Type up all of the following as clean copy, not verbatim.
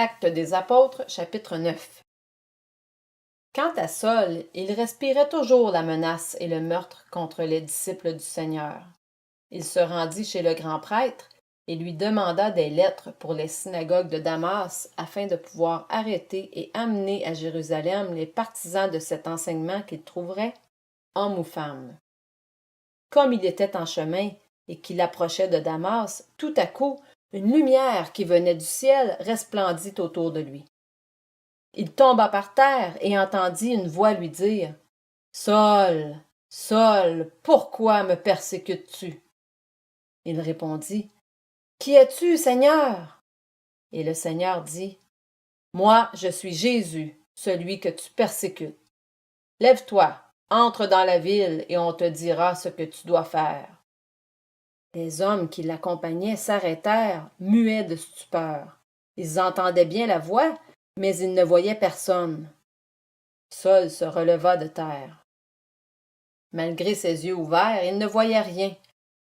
Actes des apôtres, chapitre 9. Quant à Saul, il respirait toujours la menace et le meurtre contre les disciples du Seigneur. Il se rendit chez le grand prêtre et lui demanda des lettres pour les synagogues de Damas afin de pouvoir arrêter et amener à Jérusalem les partisans de cet enseignement qu'il trouverait, hommes ou femmes. Comme il était en chemin et qu'il approchait de Damas, tout à coup, une lumière qui venait du ciel resplendit autour de lui. Il tomba par terre et entendit une voix lui dire « Saul, Saul, pourquoi me persécutes-tu » Il répondit « Qui es-tu, Seigneur » Et le Seigneur dit « Moi, je suis Jésus, celui que tu persécutes. Lève-toi, entre dans la ville et on te dira ce que tu dois faire. » Les hommes qui l'accompagnaient s'arrêtèrent, muets de stupeur. Ils entendaient bien la voix, mais ils ne voyaient personne. Saul se releva de terre. Malgré ses yeux ouverts, il ne voyait rien.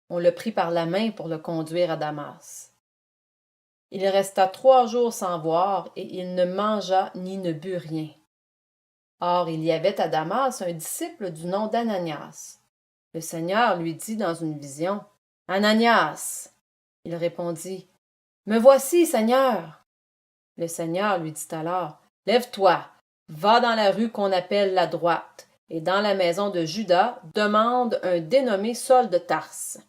On le prit par la main pour le conduire à Damas. Il resta 3 jours sans voir, et il ne mangea ni ne but rien. Or, il y avait à Damas un disciple du nom d'Ananias. Le Seigneur lui dit dans une vision, « Ananias !» Il répondit, « Me voici, Seigneur !» Le Seigneur lui dit alors, « Lève-toi, va dans la rue qu'on appelle la droite, et dans la maison de Judas, demande un dénommé Saul de Tarse. »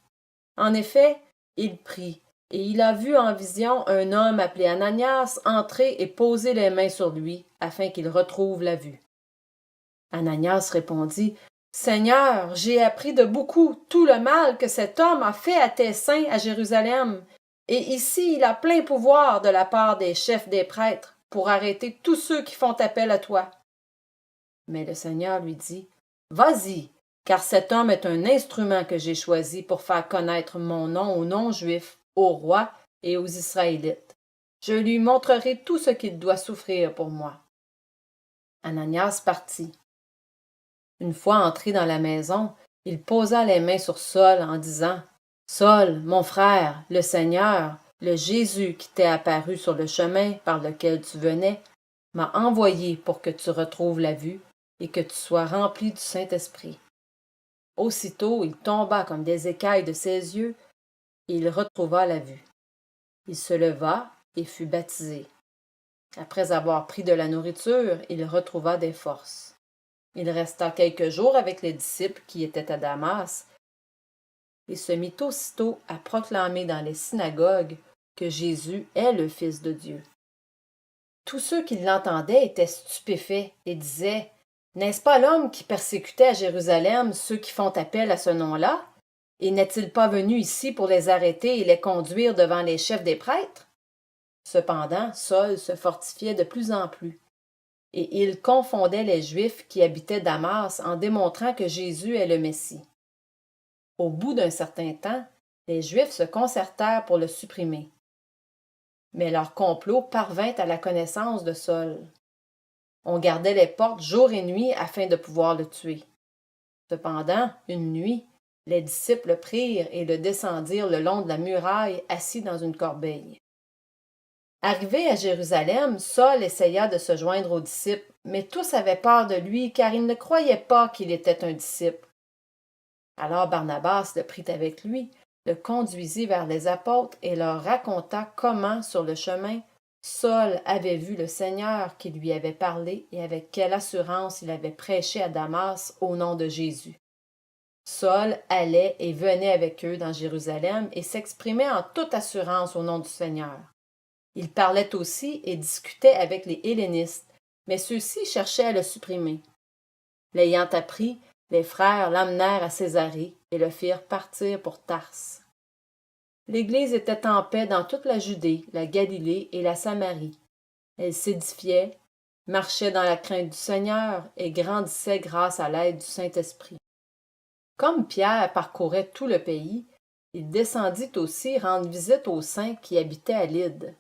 En effet, il prit, et il a vu en vision un homme appelé Ananias entrer et poser les mains sur lui, afin qu'il retrouve la vue. Ananias répondit, « Seigneur, j'ai appris de beaucoup tout le mal que cet homme a fait à tes saints à Jérusalem, et ici il a plein pouvoir de la part des chefs des prêtres pour arrêter tous ceux qui font appel à toi. » Mais le Seigneur lui dit, « Vas-y, car cet homme est un instrument que j'ai choisi pour faire connaître mon nom aux non-juifs, aux rois et aux Israélites. Je lui montrerai tout ce qu'il doit souffrir pour moi. » Ananias partit. Une fois entré dans la maison, il posa les mains sur Saul en disant, « Saul, mon frère, le Seigneur, le Jésus qui t'est apparu sur le chemin par lequel tu venais, m'a envoyé pour que tu retrouves la vue et que tu sois rempli du Saint-Esprit. » Aussitôt, il tomba comme des écailles de ses yeux et il retrouva la vue. Il se leva et fut baptisé. Après avoir pris de la nourriture, il retrouva des forces. Il resta quelques jours avec les disciples qui étaient à Damas et se mit aussitôt à proclamer dans les synagogues que Jésus est le Fils de Dieu. Tous ceux qui l'entendaient étaient stupéfaits et disaient « N'est-ce pas l'homme qui persécutait à Jérusalem ceux qui font appel à ce nom-là? Et n'est-il pas venu ici pour les arrêter et les conduire devant les chefs des prêtres? » Cependant, Saul se fortifiait de plus en plus. Et il confondait les Juifs qui habitaient Damas en démontrant que Jésus est le Messie. Au bout d'un certain temps, les Juifs se concertèrent pour le supprimer. Mais leur complot parvint à la connaissance de Saul. On gardait les portes jour et nuit afin de pouvoir le tuer. Cependant, une nuit, les disciples le prirent et le descendirent le long de la muraille assis dans une corbeille. Arrivé à Jérusalem, Saul essaya de se joindre aux disciples, mais tous avaient peur de lui, car ils ne croyaient pas qu'il était un disciple. Alors Barnabas le prit avec lui, le conduisit vers les apôtres et leur raconta comment, sur le chemin, Saul avait vu le Seigneur qui lui avait parlé et avec quelle assurance il avait prêché à Damas au nom de Jésus. Saul allait et venait avec eux dans Jérusalem et s'exprimait en toute assurance au nom du Seigneur. Il parlait aussi et discutait avec les hellénistes, mais ceux-ci cherchaient à le supprimer. L'ayant appris, les frères l'amenèrent à Césarée et le firent partir pour Tarse. L'Église était en paix dans toute la Judée, la Galilée et la Samarie. Elle s'édifiait, marchait dans la crainte du Seigneur et grandissait grâce à l'aide du Saint-Esprit. Comme Pierre parcourait tout le pays, il descendit aussi rendre visite aux saints qui habitaient à Lyde.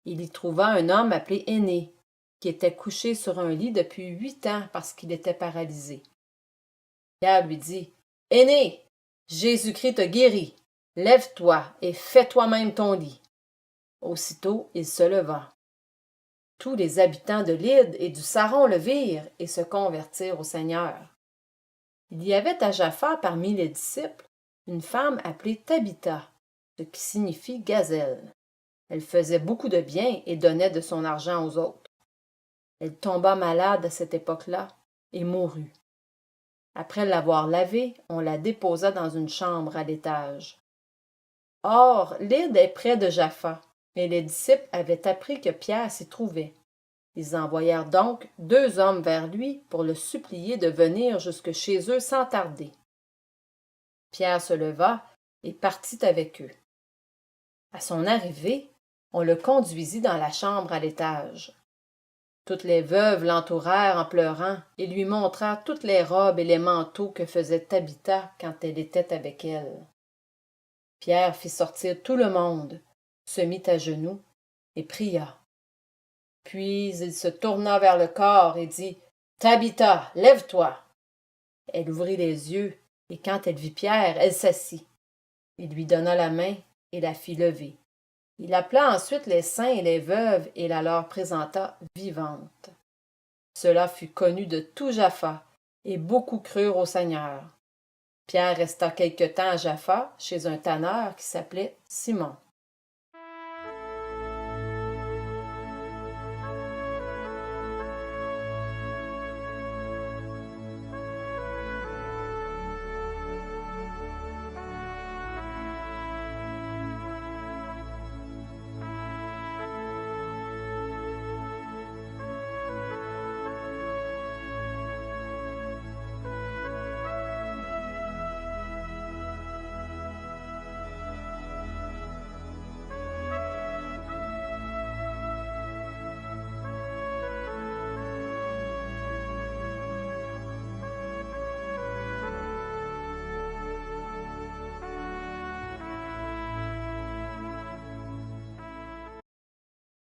Il y trouva un homme appelé Énée, qui était couché sur un lit depuis 8 ans parce qu'il était paralysé. Pierre lui dit, « Énée, Jésus-Christ te guérit. Lève-toi et fais toi-même ton lit. » Aussitôt, il se leva. Tous les habitants de Lyde et du Saron le virent et se convertirent au Seigneur. Il y avait à Jaffa parmi les disciples une femme appelée Tabitha, ce qui signifie gazelle. Elle faisait beaucoup de bien et donnait de son argent aux autres. Elle tomba malade à cette époque-là et mourut. Après l'avoir lavée, on la déposa dans une chambre à l'étage. Or, Lyde est près de Jaffa, et les disciples avaient appris que Pierre s'y trouvait. Ils envoyèrent donc 2 hommes vers lui pour le supplier de venir jusque chez eux sans tarder. Pierre se leva et partit avec eux. À son arrivée, on le conduisit dans la chambre à l'étage. Toutes les veuves l'entourèrent en pleurant et lui montrèrent toutes les robes et les manteaux que faisait Tabitha quand elle était avec elles. Pierre fit sortir tout le monde, se mit à genoux et pria. Puis il se tourna vers le corps et dit « Tabitha, lève-toi !» Elle ouvrit les yeux, et quand elle vit Pierre, elle s'assit. Il lui donna la main et la fit lever. Il appela ensuite les saints et les veuves et la leur présenta vivante. Cela fut connu de tout Jaffa, et beaucoup crurent au Seigneur. Pierre resta quelque temps à Jaffa, chez un tanneur qui s'appelait Simon.